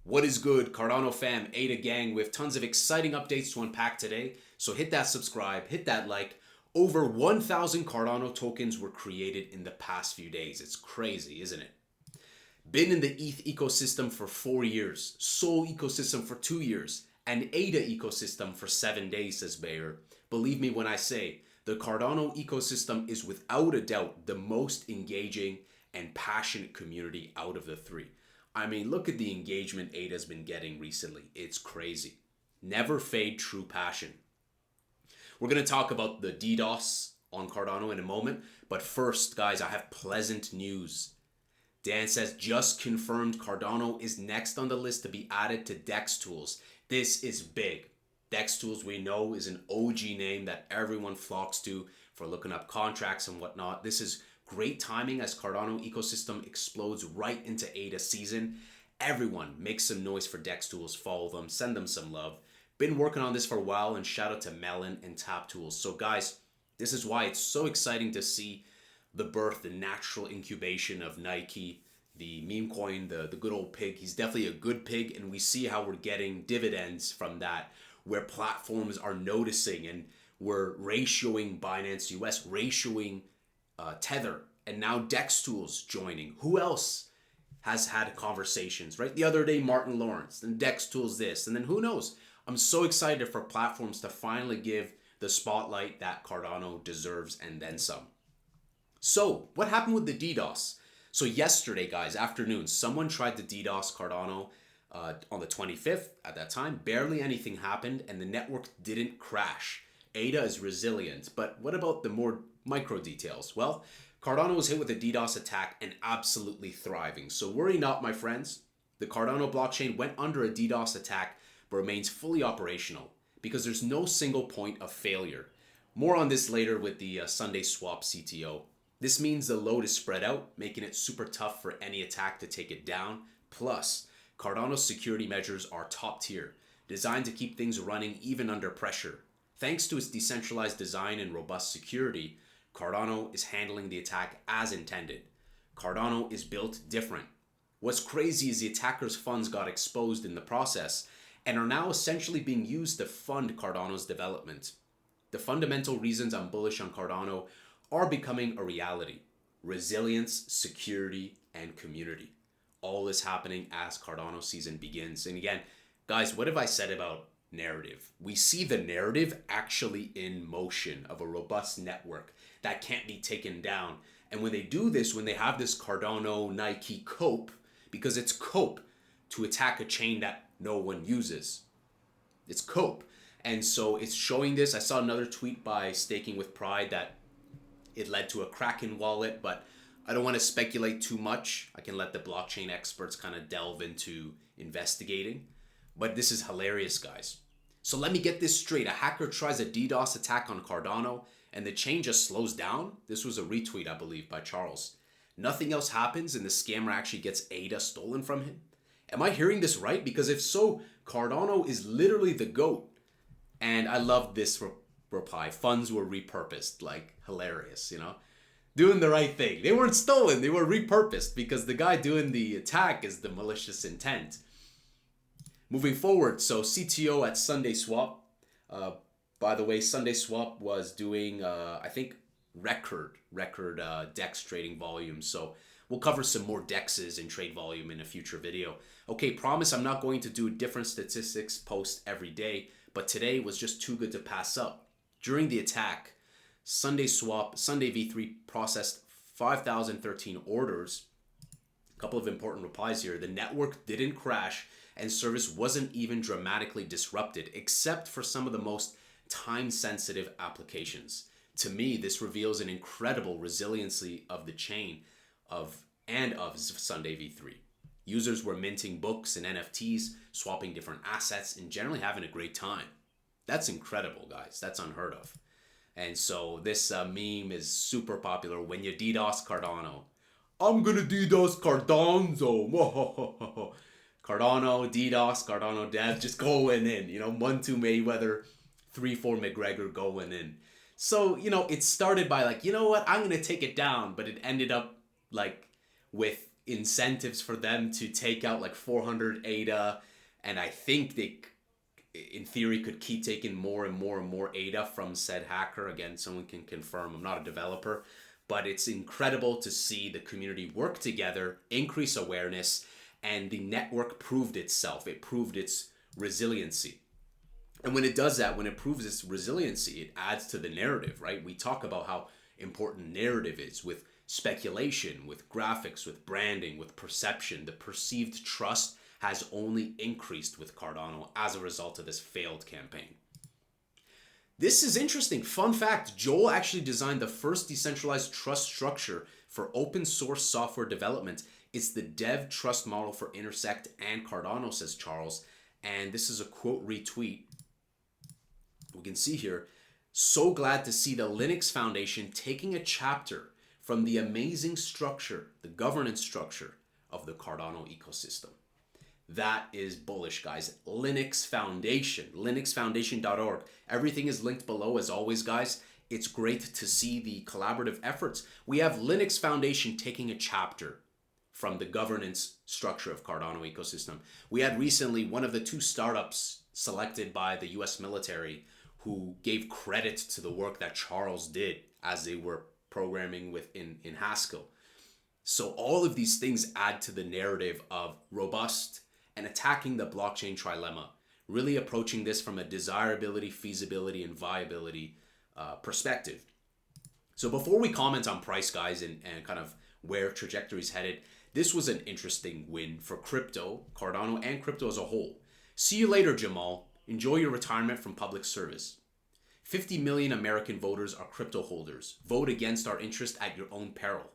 What is good, Cardano fam, ADA gang? We have tons of exciting updates to unpack today. So hit that subscribe, hit that like. Over 1,000 Cardano tokens were created in the past few days. It's crazy, isn't it? Been in the ETH ecosystem for 4 years, Sol ecosystem for 2 years, and ADA ecosystem for 7 days, says Bayer. Believe me when I say, the Cardano ecosystem is without a doubt the most engaging and passionate community out of the three. I mean, look at the engagement ADA's been getting recently. It's crazy. Never fade true passion. We're going to talk about the DDoS on Cardano in a moment, but first, guys, I have pleasant news. Dan says, just confirmed Cardano is next on the list to be added to DEXTools. This is big. DEXTools, we know, is an OG name that everyone flocks to for looking up contracts and whatnot. This is great timing as Cardano ecosystem explodes right into ADA season. Everyone make some noise for DEXTools, follow them, send them some love. Been working on this for a while, and shout out to Melon and Tap Tools. So guys, this is why it's so exciting to see the birth, the natural incubation of Nike, the meme coin, the good old pig. He's definitely a good pig, and we see how we're getting dividends from that, where platforms are noticing, and we're ratioing Binance US, ratioing Tether, and now DEXTools joining. Who else has had conversations, right? The other day, Martin Lawrence, then DEXTools this, and then who knows? I'm so excited for platforms to finally give the spotlight that Cardano deserves and then some. So what happened with the DDoS? So yesterday, guys, afternoon, someone tried to DDoS Cardano on the 25th. At that time, barely anything happened and the network didn't crash. ADA is resilient, but what about the more micro details? Well, Cardano was hit with a DDoS attack and absolutely thriving. So worry not, my friends. The Cardano blockchain went under a DDoS attack but remains fully operational because there's no single point of failure. More on this later with the Sunday Swap CTO. This means the load is spread out, making it super tough for any attack to take it down. Plus, Cardano's security measures are top tier, designed to keep things running even under pressure. Thanks to its decentralized design and robust security, Cardano is handling the attack as intended. Cardano is built different. What's crazy is the attackers' funds got exposed in the process and are now essentially being used to fund Cardano's development. The fundamental reasons I'm bullish on Cardano are becoming a reality. Resilience, security, and community. All is happening as Cardano season begins. And again, guys, what have I said about narrative? We see the narrative actually in motion of a robust network that can't be taken down. And when they do this, when they have this Cardano Nike cope, because it's cope to attack a chain that no one uses. It's cope. And so it's showing this. I saw another tweet by Staking with Pride that it led to a Kraken wallet, but I don't want to speculate too much. I can let the blockchain experts kind of delve into investigating. But this is hilarious, guys. So let me get this straight. A hacker tries a DDoS attack on Cardano and the chain just slows down. This was a retweet, I believe, by Charles. Nothing else happens and the scammer actually gets ADA stolen from him. Am I hearing this right? Because if so, Cardano is literally the GOAT. And I love this reply. Funds were repurposed. Like, hilarious, you know? Doing the right thing. They weren't stolen. They were repurposed because the guy doing the attack is the malicious intent. Moving forward, so CTO at Sunday Swap. By the way, Sunday Swap was doing, I think, record DEX trading volume. So we'll cover some more DEXs and trade volume in a future video. Okay, promise I'm not going to do different statistics post every day, but today was just too good to pass up. During the attack, Sunday V3 processed 5,013 orders. A couple of important replies here. The network didn't crash and service wasn't even dramatically disrupted, except for some of the most time-sensitive applications. To me, this reveals an incredible resiliency of the chain of Sunday V3. Users were minting books and NFTs, swapping different assets, and generally having a great time. That's incredible, guys. That's unheard of. And so this meme is super popular. When you DDoS Cardano, I'm gonna DDoS Cardano. Cardano, DDoS, Cardano Dev, just going in. 1-2 Mayweather, 3-4 McGregor going in. So, it started by like, you know what, I'm gonna take it down, but it ended up like with incentives for them to take out like 400 ADA, and I think they, in theory, could keep taking more and more and more ADA from said hacker. Again, someone can confirm. I'm not a developer, but it's incredible to see the community work together, increase awareness, and the network proved itself. It proved its resiliency. And when it does that, when it proves its resiliency, it adds to the narrative, right? We talk about how important narrative is with speculation, with graphics, with branding, with perception. The perceived trust has only increased with Cardano as a result of this failed campaign. This is interesting. Fun fact, Joel actually designed the first decentralized trust structure for open source software development. It's the dev trust model for Intersect and Cardano, says Charles. And this is a quote retweet. We can see here, so glad to see the Linux Foundation taking a chapter from the amazing structure, the governance structure of the Cardano ecosystem. That is bullish, guys. Linux Foundation, linuxfoundation.org. Everything is linked below as always, guys. It's great to see the collaborative efforts. We have Linux Foundation taking a chapter from the governance structure of Cardano ecosystem. We had recently one of the 2 startups selected by the US military who gave credit to the work that Charles did as they were programming in Haskell. So all of these things add to the narrative of robust and attacking the blockchain trilemma, really approaching this from a desirability, feasibility, and viability perspective. So before we comment on price, guys, and kind of where trajectory is headed, this was an interesting win for crypto, Cardano, and crypto as a whole. See you later, Jamal. Enjoy your retirement from public service. 50 million American voters are crypto holders. Vote against our interest at your own peril.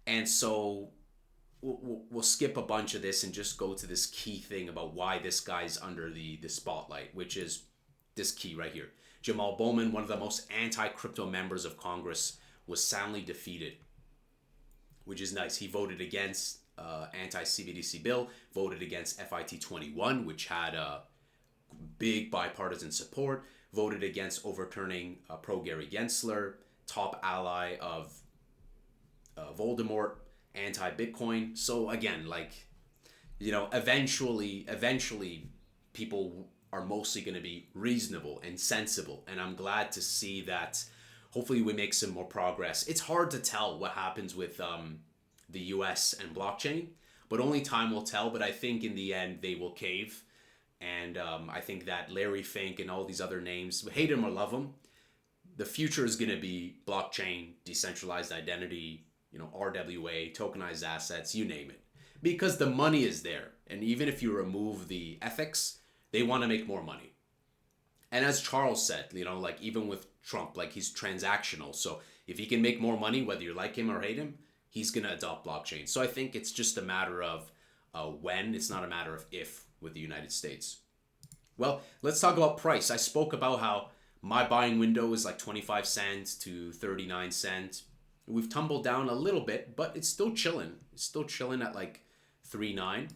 And so we'll skip a bunch of this and just go to this key thing about why this guy's under the spotlight, which is this key right here. Jamal Bowman, one of the most anti-crypto members of Congress, was soundly defeated, which is nice. He voted against anti-CBDC bill, voted against FIT 21, which had big bipartisan support, voted against overturning pro-Gary Gensler, top ally of Voldemort, anti-Bitcoin. So again, like, you know, eventually people are mostly going to be reasonable and sensible. And I'm glad to see that hopefully we make some more progress. It's hard to tell what happens with the US and blockchain, but only time will tell. But I think in the end, they will cave. And I think that Larry Fink and all these other names, hate him or love him, the future is going to be blockchain, decentralized identity, you know, RWA, tokenized assets, you name it. Because the money is there. And even if you remove the ethics, they want to make more money. And as Charles said, you know, like even with Trump, like he's transactional. So if he can make more money, whether you like him or hate him, he's going to adopt blockchain. So I think it's just a matter of when, it's not a matter of if with the United States. Well, let's talk about price. I spoke about how my buying window is like 25 cents to 39 cents. We've tumbled down a little bit, but it's still chilling. It's still chilling at like 3.9.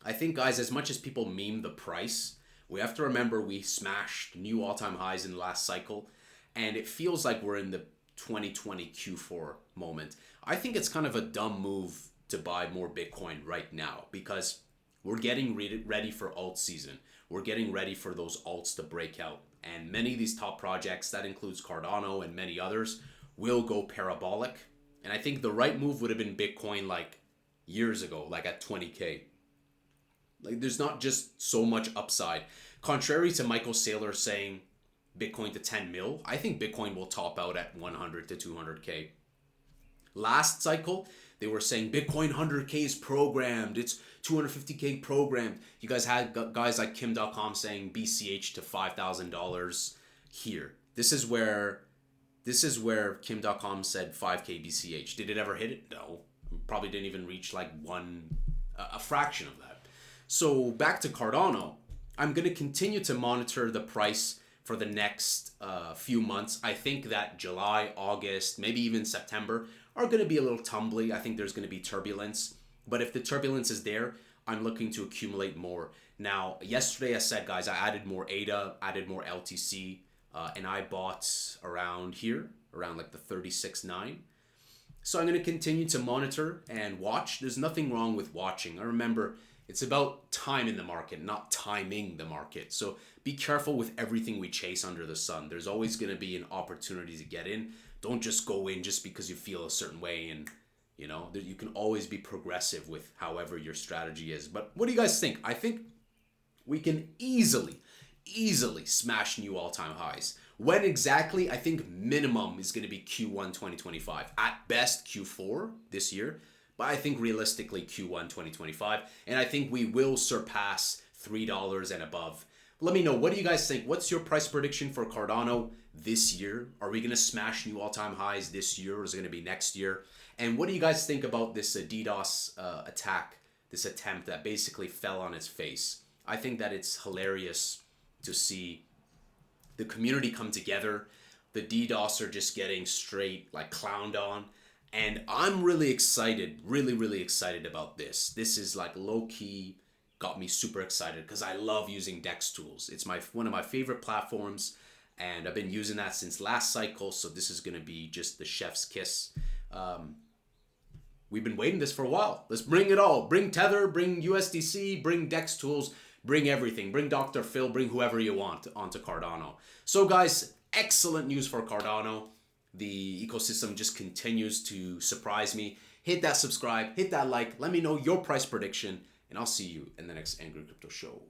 I think, guys, as much as people meme the price, we have to remember we smashed new all-time highs in the last cycle, and it feels like we're in the 2020 Q4 moment. I think it's kind of a dumb move to buy more Bitcoin right now because we're getting ready for alt season. We're getting ready for those alts to break out. And many of these top projects, that includes Cardano and many others, will go parabolic. And I think the right move would have been Bitcoin like years ago, like at 20K. Like there's not just so much upside. Contrary to Michael Saylor saying Bitcoin to 10 mil, I think Bitcoin will top out at 100 to 200K. Last cycle, they were saying Bitcoin 100K is programmed. It's 250K programmed. You guys had guys like Kim.com saying BCH to $5,000 here. This is where Kim.com said 5K BCH. Did it ever hit it? No. Probably didn't even reach like a fraction of that. So back to Cardano. I'm going to continue to monitor the price for the next few months. I think that July, August, maybe even September are going to be a little tumbly. I think there's going to be turbulence. But if the turbulence is there, I'm looking to accumulate more. Now, yesterday I said, guys, I added more ADA, added more LTC, and I bought around here, around like the 36.9. So I'm going to continue to monitor and watch. There's nothing wrong with watching. I remember it's about time in the market, not timing the market. So be careful with everything we chase under the sun. There's always going to be an opportunity to get in. Don't just go in just because you feel a certain way, and you can always be progressive with however your strategy is. But what do you guys think? I think we can easily smash new all-time highs. When exactly? I think minimum is going to be Q1 2025. At best Q4 this year, but I think realistically Q1 2025. And I think we will surpass $3 and above. Let me know, what do you guys think? What's your price prediction for Cardano this year? Are we going to smash new all-time highs this year, or is it going to be next year? And what do you guys think about this DDoS attack, this attempt that basically fell on its face? I think that it's hilarious to see the community come together. The DDoS are just getting straight like clowned on. And I'm really excited, really excited about this. This is like low-key got me super excited because I love using DEXTools. It's one of my favorite platforms, and I've been using that since last cycle. So this is going to be just the chef's kiss. We've been waiting this for a while. Let's bring it all. Bring Tether, bring USDC, bring DEXTools, bring everything. Bring Dr. Phil, bring whoever you want onto Cardano. So guys, excellent news for Cardano. The ecosystem just continues to surprise me. Hit that subscribe, hit that like, let me know your price prediction, and I'll see you in the next Angry Crypto Show.